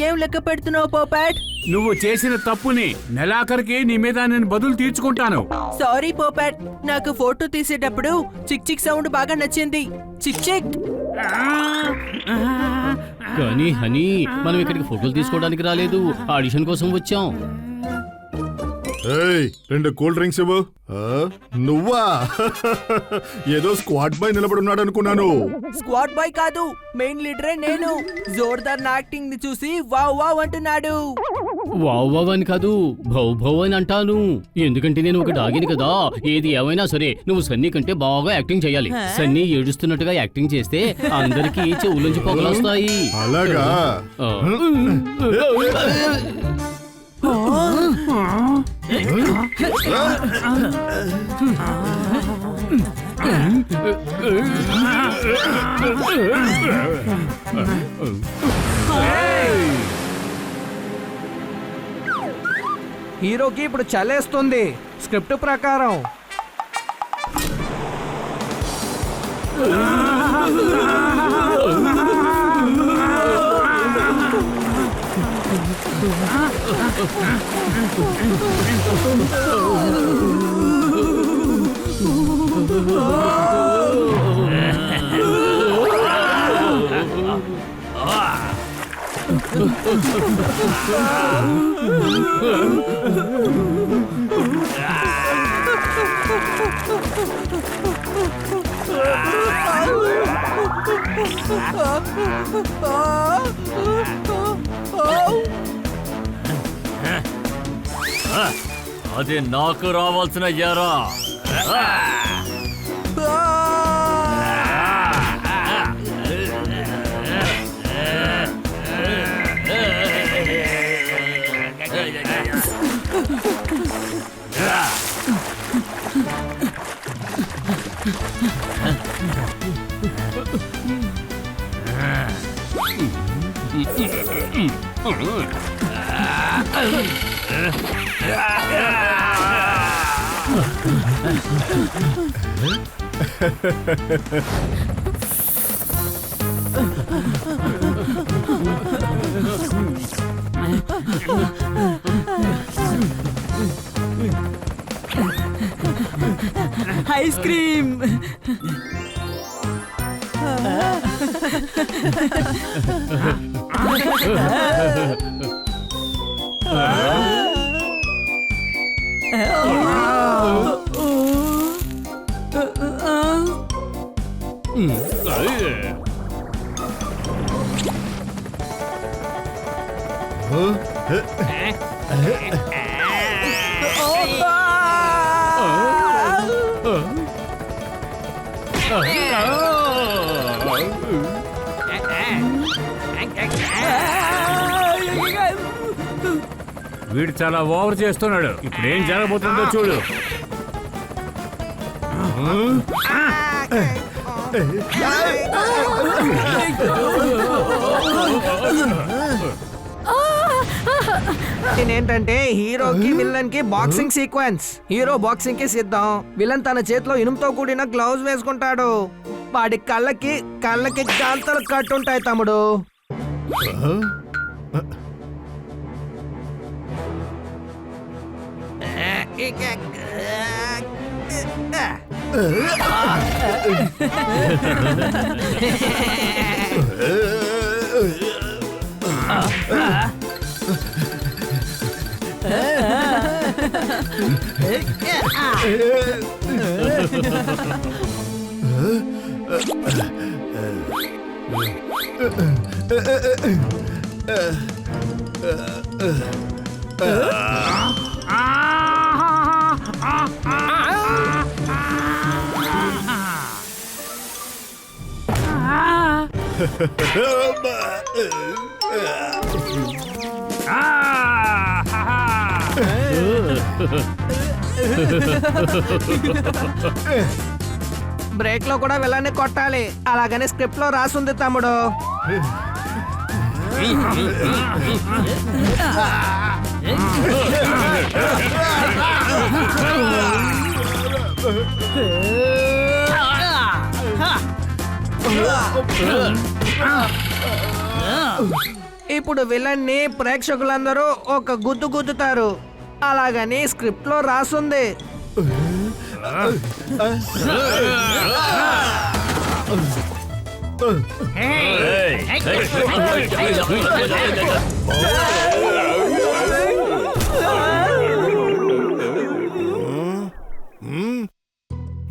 ఏం లెక్క పెడుతున్నావు పోపాట్? నువ్వు చేసిన తప్పుని నెలాఖరికి నీ మీద నేను బదులు తీర్చుకుంటాను. సారీ పోపాట్, నాకు ఫోటో తీసేటప్పుడు చిక్ చిక్ సౌండ్ బాగా నచ్చింది. చిక్ చిక్. కానీ హనీ, మనం ఇక్కడికి ఫోటోలు తీసుకోవడానికి రాలేదు, ఆడిషన్ కోసం వచ్చాం. ఏయ్, 2 కూల్ డ్రింక్స్ ఇవ్వు. నువ్వా? ఏదో స్క్వాడ్ బాయ్ నిలబడున్నాడు అనుకున్నాను. స్క్వాడ్ బాయ్ కాదు, మెయిన్ లీడరే నేను. జోర్దార్ నా యాక్టింగ్ ని చూసి వావ్ వావ్ అంటున్నాడు. వావ్ వావ్ అని కాదు, భౌ భౌ అని అంటాను. ఎందుకంటే నేను ఒక డాగిని కదా. ఏది ఏమైనా సరే నువ్వు సన్నీ కంటే బాగా యాక్టింగ్ చేయాలి. సన్నీ ఏడుస్తున్నట్టుగా యాక్టింగ్ చేస్తే అందరికీ చెవులోంచి పొగలొస్తాయి. అలాగా? హీరోకి ఇప్పుడు చలేస్తుంది స్క్రిప్ట్ ప్రకారం. అది నాకు రావాల్సిన ఎరా. Ice cream. వీడు చాలా ఓవర్ చేస్తున్నాడు. ఇప్పుడు ఏం జరగబోతుందో చూడు. ఏంటంటే హీరోకి విలన్ కి బాక్సింగ్ సీక్వెన్స్. హీరో బాక్సింగ్ కి సిద్ధం. విలన్ తన చేతిలో ఇనుముతో కూడిన గ్లౌజ్ వేసుకుంటాడు. వాడి కళ్ళకి కాంతలు కట్టుంటాయి తమ్ముడు. బ్రేక్ లో కూడా విలన్ని కొట్టాలి, అలాగని స్క్రిప్ట్ లో రాసుంది తమ్ముడు. ఇప్పుడు విలన్ని ప్రేక్షకులందరూ ఒక గుద్దు గుద్దుతారు, అలాగని స్క్రిప్ట్ లో రాసుంది.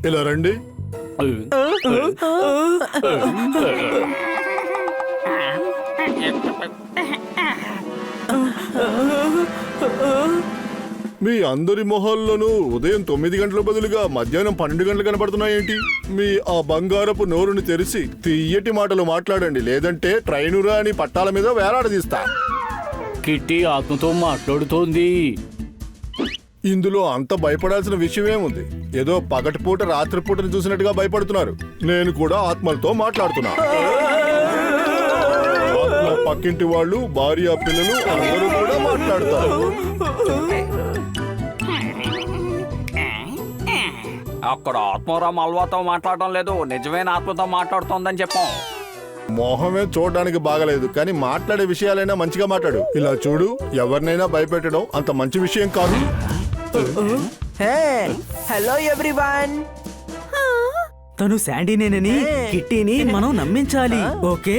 ఇలా రండి. మీ అందరి మొహాల్లోనూ ఉదయం 9 గంటల బదులుగా మధ్యాహ్నం 12 గంటలు కనబడుతున్నాయేంటి? మీ ఆ బంగారపు నోరుని తెరిచి తీయటి మాటలు మాట్లాడండి, లేదంటే ట్రైనురా అని పట్టాల మీద వేలాడదీస్తా. కిట్టి ఆత్మతో మాట్లాడుతోంది. ఇందులో అంత భయపడాల్సిన విషయమేముంది? ఏదో పగటిపూట రాత్రిపూటని చూసినట్టుగా భయపడుతున్నారు. నేను కూడా ఆత్మలతో మాట్లాడుతున్నా. ఆత్మ పక్కింటి వాళ్ళు, భార్య, పిల్లలు అందరూ కూడా మాట్లాడతారు. అక్కడ ఆత్మరామ్ అల్వాతో మాట్లాడటం లేదు, నిజమైన ఆత్మతో మాట్లాడుతోందని చెప్పాం. మొహమే చూడడానికి బాగలేదు, కానీ మాట్లాడే విషయాలైనా మంచిగా మాట్లాడు. ఇలా చూడు, ఎవరినైనా భయపెట్టడం అంత మంచి విషయం కాదు. Hey hello everyone. తను శాండీనేనని కిట్టీని మనం నమ్మించాలి. ఓకే,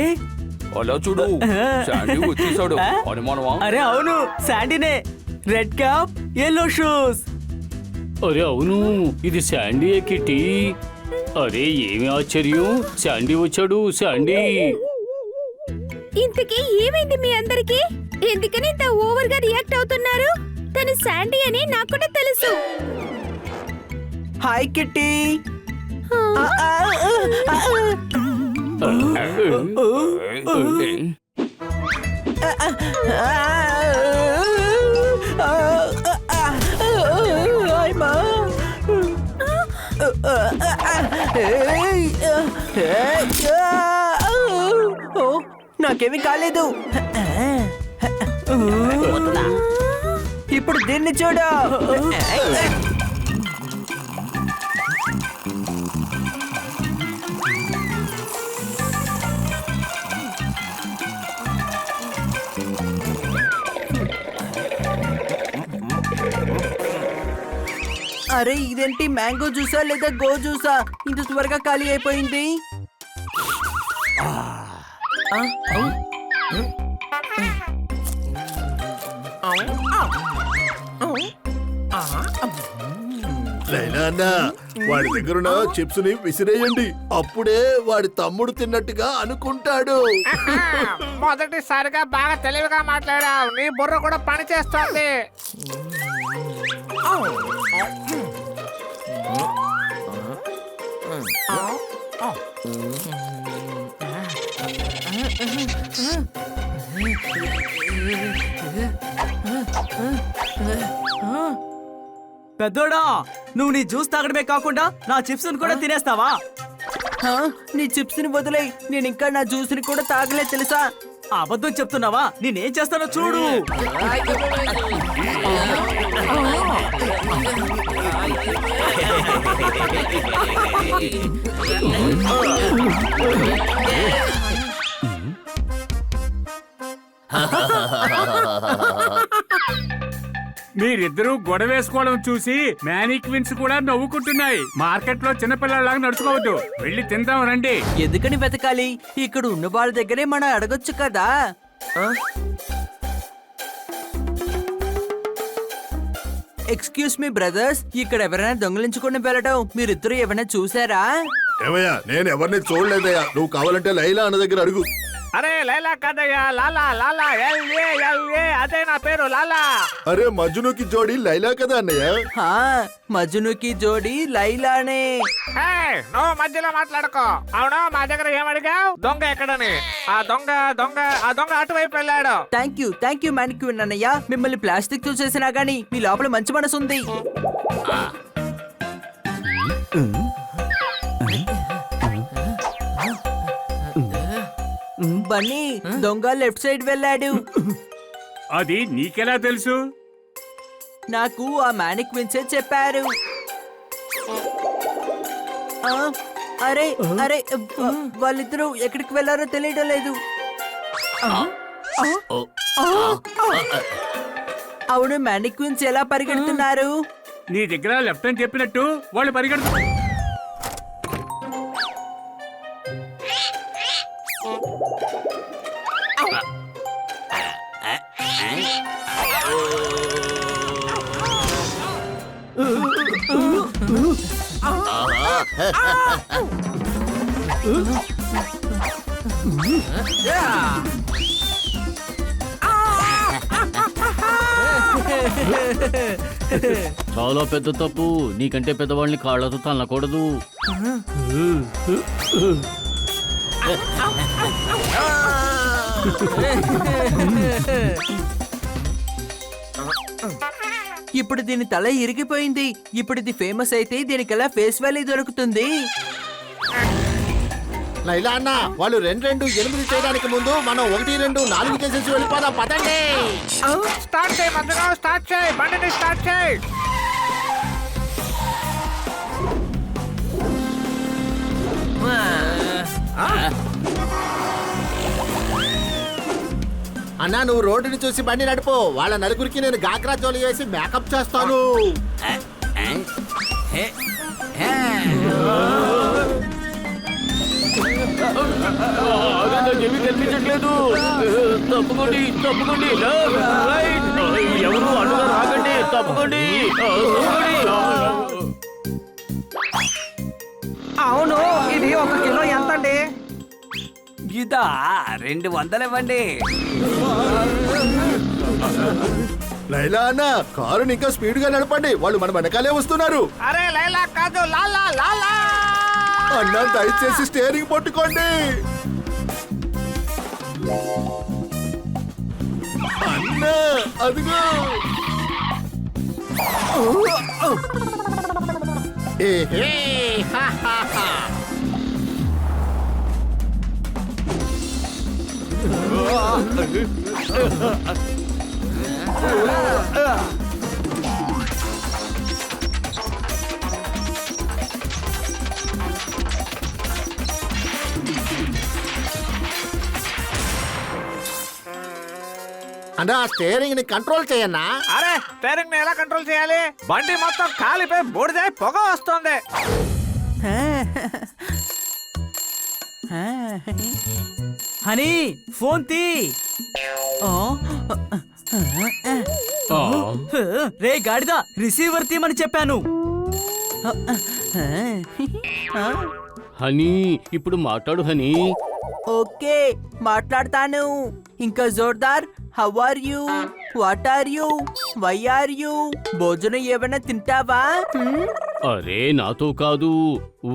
అలా చూడు, శాండీ వచ్చేసాడు. అనుమానమా? అరే అవును, శాండీనే. Red cap, yellow shoes. అరే అవును, ఇది శాండీ కిట్టి. అరే ఏమి ఆశ్చర్యం, శాండీ వచ్చాడు. శాండీ, ఇంతకీ ఏమైంది మీ అందరికి? ఎందుకని ఇంత ఓవర్ గా రియాక్ట్ అవుతున్నారు? తను శాండీ అని నాకు కూడా తెలుసు. Hi kitty. నాకేమీ కాలేదు. ఇప్పుడు దీన్ని చూడు. అరే ఇదేంటి, మ్యాంగో జ్యూసా లేదా గో జ్యూసా ఇంత త్వరగా ఖాళీ అయిపోయింది? లైలా, వాడి దగ్గరున్న చిప్స్ ని విసిరేయండి, అప్పుడే వాడి తమ్ముడు తిన్నట్టుగా అనుకుంటాడు. మొదటిసారిగా బాగా తెలివిగా మాట్లాడావు, నీ బుర్ర కూడా పని చేస్తోంది. పెద్దోడా, నువ్వు నీ జ్యూస్ తాగడమే కాకుండా నా చిప్స్ కూడా తినేస్తావా? నీ చిప్స్ ని వదిలేయ్, నేను ఇంకా నా జ్యూస్ ని కూడా తాగలే తెలుసా? అబద్ధం చెప్తున్నావా? నేనేం చేస్తానో చూడు. మీరిద్దరూ గొడవ వేసుకోవడం చూసి మ్యానిక్విన్స్ కూడా నవ్వుకుంటున్నాయి. మార్కెట్ లో చిన్నపిల్లలాగా నడుచుకోవద్దు, వెళ్ళి తిందాం రండి. ఎందుకని వెతకాలి? ఇక్కడ ఉన్న వాళ్ళ దగ్గరే మనం అడగొచ్చు కదా. ఎక్స్క్యూజ్ మీ బ్రదర్స్, ఇక్కడ ఎవరైనా దొంగలించుకుని వెళ్ళడం మీరిద్దరు ఏమైనా చూసారా? ఏమయ్యా, నేను ఎవరిని చూడలేదయ్యా. నువ్వు కావాలంటే లైలా అన్న దగ్గర అడుగు. అరే లైలా కాదయ్యా, లాలా లాలా, LA అదే నా పేరు, లాలా. అరే మజ్నుకి జోడి లైలా కదా అన్నయ్య. మజ్నుకి జోడి లైలానే. నువ్వు మధ్యలో మాట్లాడుకో. అవును, మా దగ్గర ఏమడిగావు? దొంగ ఎక్కడని? ఆ దొంగ అటువైపు వెళ్ళాడు. థ్యాంక్ యూ మ్యానిక్విన్ అన్నయ్య. మిమ్మల్ని ప్లాస్టిక్ తో చేసినా గానీ మీ లోపల మంచి మనసు ఉంది. బన్నీ దొంగ లెఫ్ట్ సైడ్ వెళ్ళాడు. అది నీకెలా తెలుసు? నాకు ఆ మ్యానిక్విన్సే చెప్పారు. ఆ, అరే అరే వాళ్ళిద్దరూ ఎక్కడికి వెళ్ళారో తెలియడం లేదు. అవును, మ్యానిక్విన్స్ ఎలా పరిగెడుతున్నారు? నీ దగ్గర లెఫ్ట్ అని చెప్పినట్టు వాళ్ళు పరిగెడుతు. చాలా పెద్ద తప్పు. నీకంటే పెద్దవాళ్ళని కాళ్ళతో తన్నకూడదు. ఇప్పుడు దీని తల ఇరిగిపోయింది. ఇప్పుడు ఇది ఫేమస్ అయితే దీనికెలా ఫేస్ వాల్యూ దొరుకుతుంది? లైలా అన్న, వాళ్ళు 2 8 చేయడానికి ముందు మనం 1 2 4 కేసేసి వెళ్ళిపోదాం. పదండి. స్టార్ట్ చేయి మందుగా, స్టార్ట్ చేయి బండిని, స్టార్ట్ చేయి. అన్నా, నువ్వు రోడ్డుని చూసి బండి నడుపు. వాళ్ళ నలుగురికి నేను గాగ్రా జోలి వేసి మేకప్ చేస్తాను. కనిపించట్లేదు. తప్పుకోండి, తప్పుకోండి. ఎవరు అడ్డుగా రాకండి. తప్పుకోండి. అవును, ఇది 1 కిలో ఎంత అండి? ఇదా 200 ఇవ్వండి. లైలా అన్న, కారుని ఇంకా స్పీడ్ గా నడపండి. వాళ్ళు మన వెనకాలే వస్తున్నారు. అరే లైలా కాదు, లాలా లాలా. అన్న, దయచేసి స్టీరింగ్ పట్టుకోండి. అన్న, అదిగో. ఏహే, హా, హా, హా. అన్నా, స్టీరింగ్ ని కంట్రోల్ చేయన్నా. అరే స్టీరింగ్ ని ఎలా కంట్రోల్ చేయాలి? బండి మొత్తం కాలిపోయి బూడిదే పొగ వస్తుంది. హనీ ఫోన్ తీ. రే గాడిద, రిసీవర్ తీమని చెప్పాను. హనీ, ఇప్పుడు మాట్లాడు హనీ. ఓకే, మాట్లాడతాను. ఇంకా జోర్దార్, how are you, what are you, why are you? భోజనం ఏమైనా తింటావా? అరే, నాతో కాదు,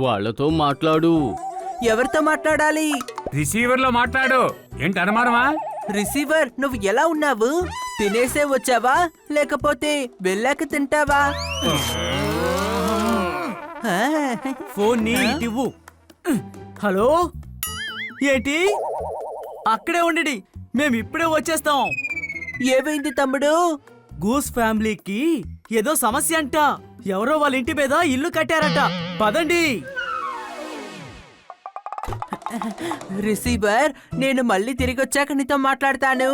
వాళ్ళతో మాట్లాడు. ఎవరితో మాట్లాడాలి? రిసీవర్ లో మాట్లాడు. ఏంటి అనుమానమా? రిసీవర్, నువ్వు ఎలా ఉన్నావు? తినేసే వచ్చావా లేకపోతే వెళ్ళాక తింటావా? ఫోన్ నీ ఇవ్వు. హలో, ఏంటి? అక్కడే ఉండి, మేము ఇప్పుడే వచ్చేస్తాం. ఏమైంది తమ్ముడు? గూస్ ఫ్యామిలీకి ఏదో సమస్య అంట. ఎవరో వాళ్ళ ఇంటి మీద ఇల్లు కట్టారట. పదండి. రిసీవర్, నేను మళ్ళీ తిరిగి వచ్చాక నీతో మాట్లాడతాను.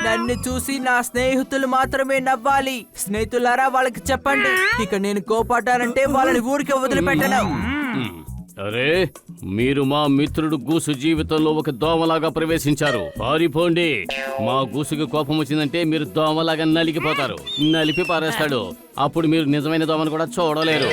నన్ను చూసి నా స్నేహితులు మాత్రమే నవ్వాలి. స్నేహితులారా, వాళ్ళకి చెప్పండి, ఇక నేను కోపడ్డానంటే వాళ్ళని ఊరికే వదిలిపెట్టను. అరే, మీరు మా మిత్రుడు గూసు జీవితంలో ఒక దోమలాగా ప్రవేశించారు. పారిపోండి. మా గూసుకి కోపం వచ్చిందంటే మీరు దోమలాగా నలిగిపోతారు. నలిపి పారేస్తాడు. అప్పుడు మీరు నిజమైన దోమను కూడా చూడలేరు.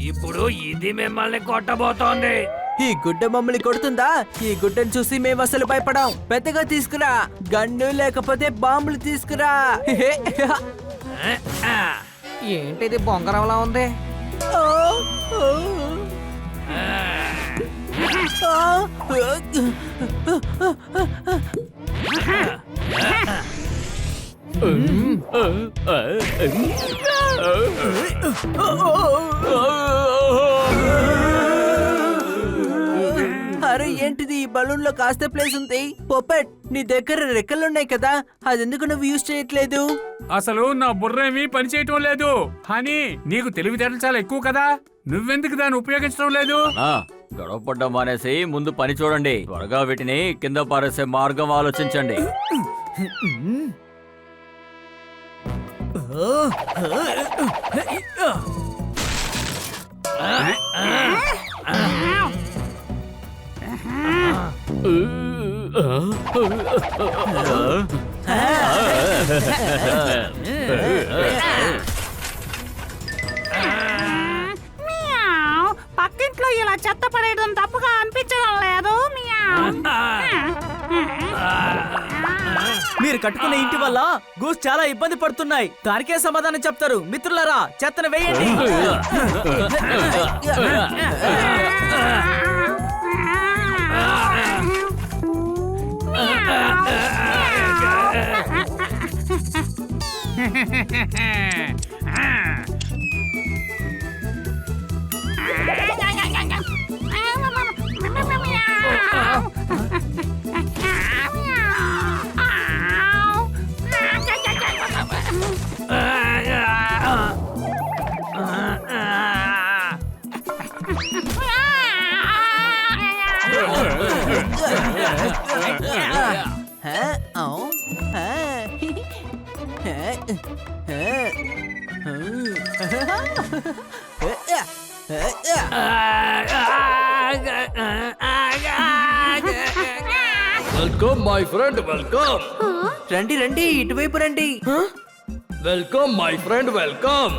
ఇప్పుడు ఇది మిమ్మల్ని కొట్టబోతోంది. ఈ గుడ్డ మమ్మల్ని కొడుతుందా? ఈ గుడ్డను చూసి మేము అసలు భయపడాం. పెద్దగా తీసుకురా, గన్ను లేకపోతే బాంబులు తీసుకురా. ఏంటిది బొంగరంలా ఉంది? అరే ఏంటిది? ఈ బలూన్ లో కాస్త ప్లేస్ ఉంది. పొపెట్, నీ దగ్గర రెక్కలున్నాయి కదా, అదెందుకు నువ్వు యూజ్ చేయట్లేదు? అసలు నా బుర్రేమీ పనిచేయటం లేదు. కానీ నీకు తెలివితేటలు చాలా ఎక్కువ కదా, నువ్వెందుకు దాన్ని ఉపయోగించడం లేదు? గొడవ పడ్డం మానేసి ముందు పని చూడండి. త్వరగా వీటిని కింద పారేసే మార్గం ఆలోచించండి. పక్కింట్లో ఇలా చెత్త పడేయడం తప్పుగా అనిపించడం లేదు. మీరు కట్టుకునే ఇంటి వల్ల గూస్ చాలా ఇబ్బంది పడుతున్నాయి. దానికే సమాధానం చెప్తారు. మిత్రులారా, చెత్తను వేయండి. Welcome my friend, welcome. రండి రండి, ఇటువైపు రండి. Welcome my friend, welcome.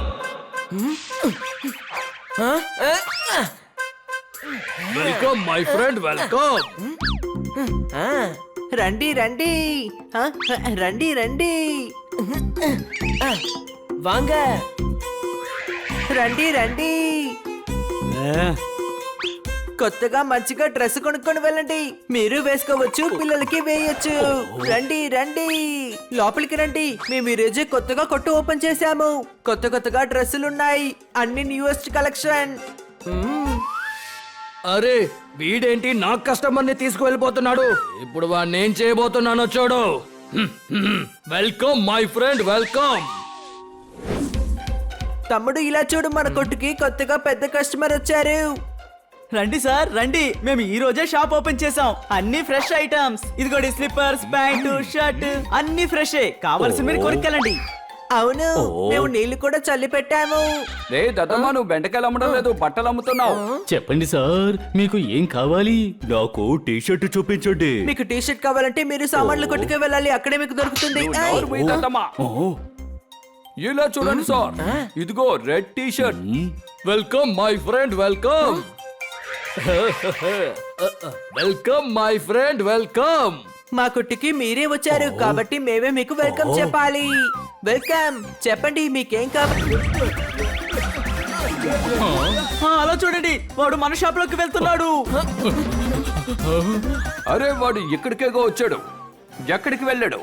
Welcome my friend, welcome. రండి రండి, రండి రండి, వాంగ రండి రండి. కొత్తగా మంచిగా డ్రెస్ కొనుక్కొని వెళ్ళండి. మీరు వేసుకోవచ్చు, పిల్లలకి వేయొచ్చు. రండి రండి, లోపలికి రండి. మేము ఈ రోజే కొత్తగా కొట్టు ఓపెన్ చేశాము. కొత్తగా డ్రెస్సులున్నాయి, అన్ని న్యూయెస్ట్ కలెక్షన్. అరే వీడేంటి నా కస్టమర్ ని తీసుకువెళ్ళిపోతున్నాడు? ఇప్పుడు వాడిని ఏం చేయబోతున్నానో చూడు. Welcome my friend, welcome. తమ్ముడు ఇలా చూడు, మన కొట్టుకి కొత్తగా పెద్ద కస్టమర్ వచ్చారు. రండి సార్, రండి. మేము ఈ రోజే షాప్ ఓపెన్ చేసాం. అన్ని ఫ్రెష్ ఐటమ్స్. ఇదిగోండి స్లిప్పర్స్, ప్యాంటు, షర్ట్, అన్ని ఫ్రెష్. కావాల్సిన మీరు కొనుక్కెళ్ళండి. అవును, మేము నీళ్లు కూడా చల్లి పెట్టాము. రే దద్దమ్మా, నువ్వు బెండకాయలు అమ్మడం లేదు, బట్టలు అమ్ముతున్నావు. చెప్పండి సార్, మీకు ఏం కావాలి? నాకు టీ షర్ట్ చూపించండి. మీకు టీ షర్ట్ కావాలంటే మీరు సామాన్లు కొట్టుకు వెళ్ళాలి, అక్కడే మీకు దొరుకుతుంది. నోరు మూయి దద్దమ్మా. ఇలా చూడండి సార్, ఇదిగో red T shirt. Welcome my friend, welcome. Welcome my friend, welcome. మా కొట్టుకి మీరే వచ్చారు కాబట్టి మేమే మీకు వెల్కమ్ చెప్పాలి. వెల్కమ్ చెప్పండి, మీకేం కావాలి? అలా చూడండి, వాడు మన షాప్ లోకి వెళ్తున్నాడు. అరే వాడు ఇక్కడికేగా వచ్చాడు, ఎక్కడికి వెళ్ళాడు?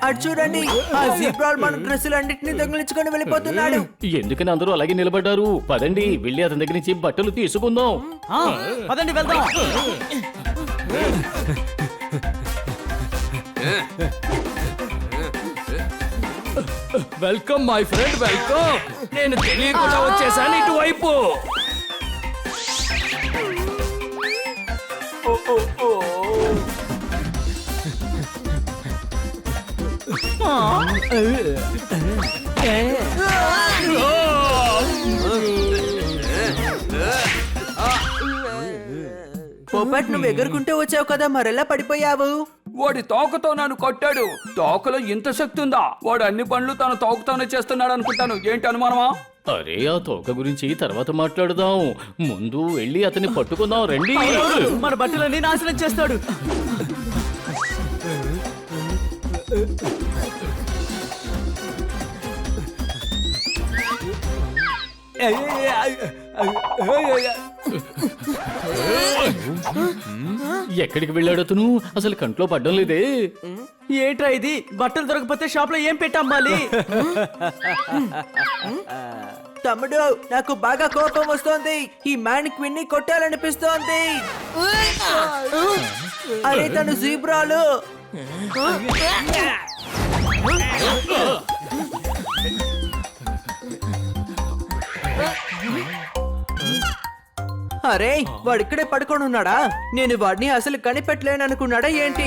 అటు చూడండి, ఆ జీబ్రాల్ మన డ్రెస్సులు అన్నిటిని దొంగిలించుకొని వెళ్ళిపోతున్నాడు. ఎందుకని అందరూ అలాగే నిలబడ్డారు? పదండి, వెళ్ళి అతని దగ్గర నుంచి బట్టలు తీసుకుందాం. పదండి వెళ్దాం. Welcome my friend, welcome. నేను తెలియకుండా వచ్చేసాను ఇటువైపు. పోపట్ నువ్వు ఎగురుకుంటూ వచ్చావు కదా మరెలా పడిపోయావు? వాడి తోకతో నన్ను కొట్టాడు. తోకలో ఇంత శక్తి ఉందా? వాడు అన్ని పనులు తన తోకతోనే చేస్తున్నాడు అనుకుంటాను. ఏంటి అనుమానమా? అరే ఆ తోక గురించి తర్వాత మాట్లాడదాం. ముందు వెళ్ళి అతన్ని పట్టుకుందాం రండి. మన బట్టలన్నీ నాశనం చేస్తాడు. ఎక్కడికి వెళ్ళాడు అతను? అసలు కంట్లో పడ్డం లేదే. ఏంట్రా ఇది? బట్టలు దొరకపోతే షాప్ లో ఏం పెట్టమ్మాలి? తమ్ముడు నాకు బాగా కోపం వస్తోంది. ఈ మ్యానిక్విన్ ని కొట్టాలనిపిస్తోంది. అరే తను జీబ్రాలు. అరే వాడు ఇక్కడే పడుకొని ఉన్నాడా? నేను వాడిని అసలు కనిపెట్టలేననుకున్నాడా ఏంటి?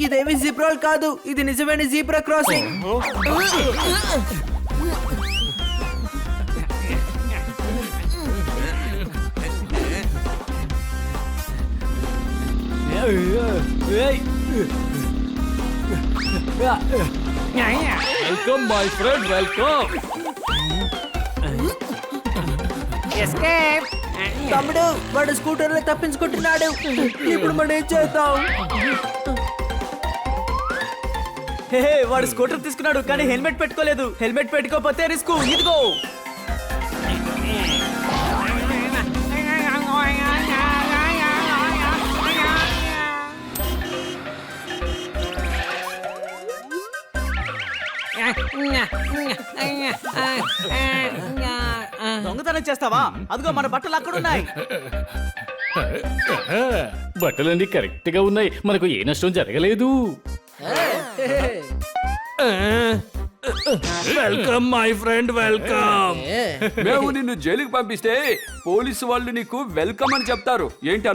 ఇదేమి జీబ్రాల్ కాదు, ఇది నిజమైన zebra crossing. Welcome my friend, welcome. తమ్ముడు వాడు స్కూటర్ లో తప్పించుకుంటున్నాడు. ఇప్పుడు మనం ఏం చేద్దాం? హే వాడు స్కూటర్ తీసుకున్నాడు కానీ హెల్మెట్ పెట్టుకోలేదు. హెల్మెట్ పెట్టుకోకపోతే రిస్క్. ఇదిగో దొంగతనం చేస్తావా? అదిగో మన బట్టలు అక్కడ ఉన్నాయి. బట్టలన్నీ కరెక్ట్ గా ఉన్నాయి. మనకు ఏ నష్టం జరగలేదు. Welcome my friend, welcome. మేము నిన్ను జైలుకి పంపిస్తే పోలీసు వాళ్ళు నీకు వెల్కమ్ అని చెప్తారు. ఏంటి